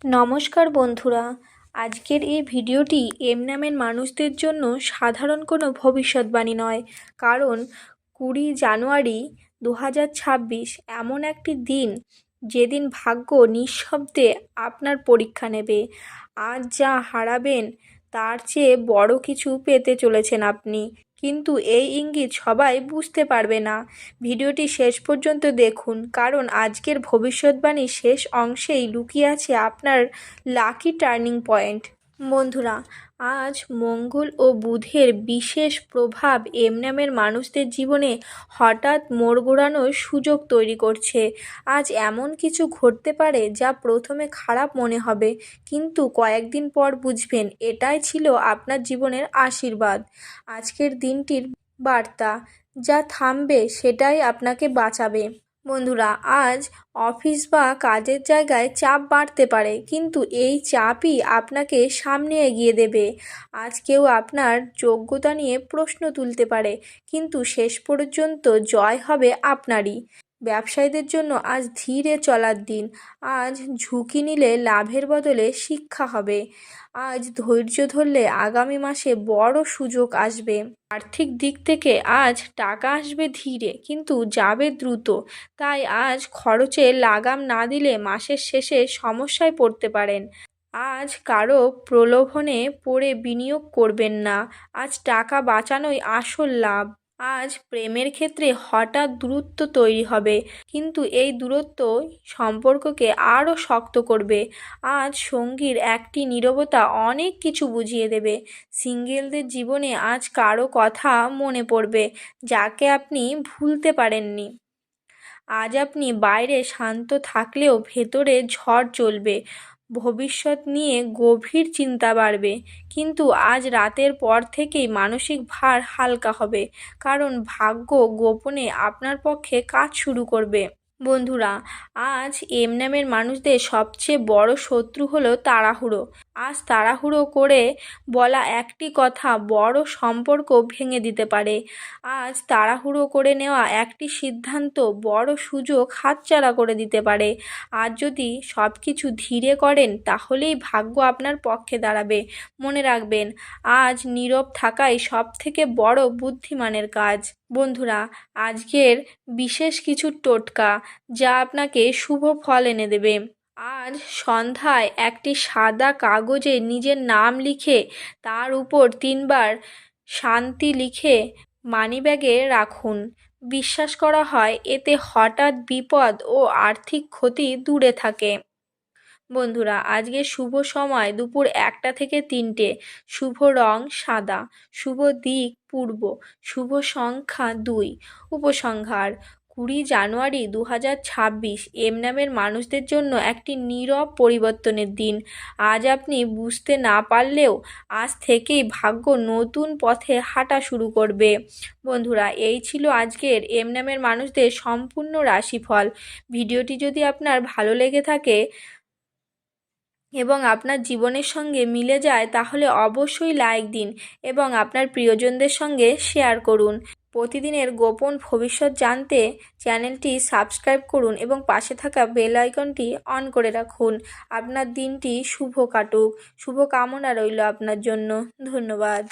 নমস্কার বন্ধুরা, আজকের এই ভিডিওটি এম নামের মানুষদের জন্য সাধারণ কোনো ভবিষ্যৎবাণী নয়। কারণ 20 জানুয়ারি 2026 এমন একটি দিন যেদিন ভাগ্য নিঃশব্দে আপনার পরীক্ষা নেবে। আজ যা হারাবেন তার চেয়ে বড় কিছু পেতে চলেছেন আপনি, কিন্তু এই ইঙ্গিত সবাই বুঝতে পারবে না। ভিডিওটি শেষ পর্যন্ত দেখুন, কারণ আজকের ভবিষ্যৎবাণীর শেষ অংশেই লুকিয়ে আছে আপনার লাকি টার্নিং পয়েন্ট। বন্ধুরা, আজ মঙ্গল ও বুধের বিশেষ প্রভাব এম নামের মানুষদের জীবনে হঠাৎ মোড় ঘোরানোর সুযোগ তৈরি করছে। আজ এমন কিছু ঘটতে পারে যা প্রথমে খারাপ মনে হবে, কিন্তু কয়েকদিন পর বুঝবেন এটাই ছিল আপনার জীবনের আশীর্বাদ। আজকের দিনটির বার্তা, যা থামবে সেটাই আপনাকে বাঁচাবে। বন্ধুরা, আজ অফিস বা কাজের জায়গায় চাপ বাড়তে পারে, কিন্তু এই চাপই আপনাকে সামনে এগিয়ে দেবে। আজ কেউ আপনার যোগ্যতা নিয়ে প্রশ্ন তুলতে পারে, কিন্তু শেষ পর্যন্ত জয় হবে আপনারই। ব্যবসায়ীদের জন্য আজ ধীরে চলার দিন। আজ ঝুঁকি নিলে লাভের বদলে শিক্ষা হবে। আজ ধৈর্য ধরলে আগামী মাসে বড় সুযোগ আসবে। আর্থিক দিক থেকে আজ টাকা আসবে ধীরে, কিন্তু যাবে দ্রুত। তাই আজ খরচে লাগাম না দিলে মাসের শেষে সমস্যায় পড়তে পারেন। আজ কারো প্রলোভনে পড়ে বিনিয়োগ করবেন না। আজ টাকা বাঁচানোই আসল লাভ। আজ প্রেমের ক্ষেত্রে হঠাৎ দূরত্ব তৈরি হবে, কিন্তু এই দূরত্ব সম্পর্ককে আরও শক্ত করবে। আজ সঙ্গীর একটি নীরবতা অনেক কিছু বুঝিয়ে দেবে। সিঙ্গেলদের জীবনে আজ কারো কথা মনে পড়বে, যাকে আপনি ভুলতে পারেননি। আজ আপনি বাইরে শান্ত থাকলেও ভেতরে ঝড় চলবে। ভবিষ্যৎ নিয়ে গভীর চিন্তা বাড়বে, কিন্তু আজ রাতের পর থেকেই মানসিক ভার হালকা হবে, কারণ ভাগ্য গোপনে আপনার পক্ষে কাজ শুরু করবে। বন্ধুরা, আজ এম নামের মানুষদের সবচেয়ে বড় শত্রু হলো তাড়াহুড়ো। আজ তাড়াহুড়ো করে বলা একটি কথা বড় সম্পর্ক ভেঙে দিতে পারে। আজ তাড়াহুড়ো করে নেওয়া একটি সিদ্ধান্ত বড় সুযোগ হাতছাড়া করে দিতে পারে। আজ যদি সব কিছু ধীরে করেন, তাহলেই ভাগ্য আপনার পক্ষে দাঁড়াবে। মনে রাখবেন, আজ নীরব থাকাই সবথেকে বড় বুদ্ধিমানের কাজ। বন্ধুরা, আজকের বিশেষ কিছু টোটকা যা আপনাকে শুভ ফল এনে দেবে। আজ সন্ধ্যায় একটি সাদা কাগজে নিজের নাম লিখে তার উপর 3বার শান্তি লিখে মানিব্যাগে রাখুন। বিশ্বাস করা হয় এতে হঠাৎ বিপদ ও আর্থিক ক্ষতি দূরে থাকে। বন্ধুরা, আজকে শুভ সময় দুপুর 1টা থেকে 3টে। শুভ রং সাদা। শুভ দিক পূর্ব। শুভ সংখ্যা 2। উপসংহার: 20 জানুয়ারি 2026 এম নামের মানুষদের জন্য একটি নীরব পরিবর্তনের দিন। আজ আপনি বুঝতে না পারলেও আজ থেকেই ভাগ্য নতুন পথে হাঁটা শুরু করবে। বন্ধুরা, এই ছিল আজকের এম নামের মানুষদের সম্পূর্ণ রাশিফল। ভিডিওটি যদি আপনার ভালো লেগে থাকে এবং আপনার জীবনের সঙ্গে মিলে যায়, তাহলে অবশ্যই লাইক দিন এবং আপনার প্রিয়জনদের সঙ্গে শেয়ার করুন। প্রতিদিনের গোপন ভবিষ্যৎ জানতে চ্যানেলটি সাবস্ক্রাইব করুন এবং পাশে থাকা বেল আইকনটি অন করে রাখুন। আপনার দিনটি শুভ কাটুক। শুভ কামনা রইল আপনার জন্য। ধন্যবাদ।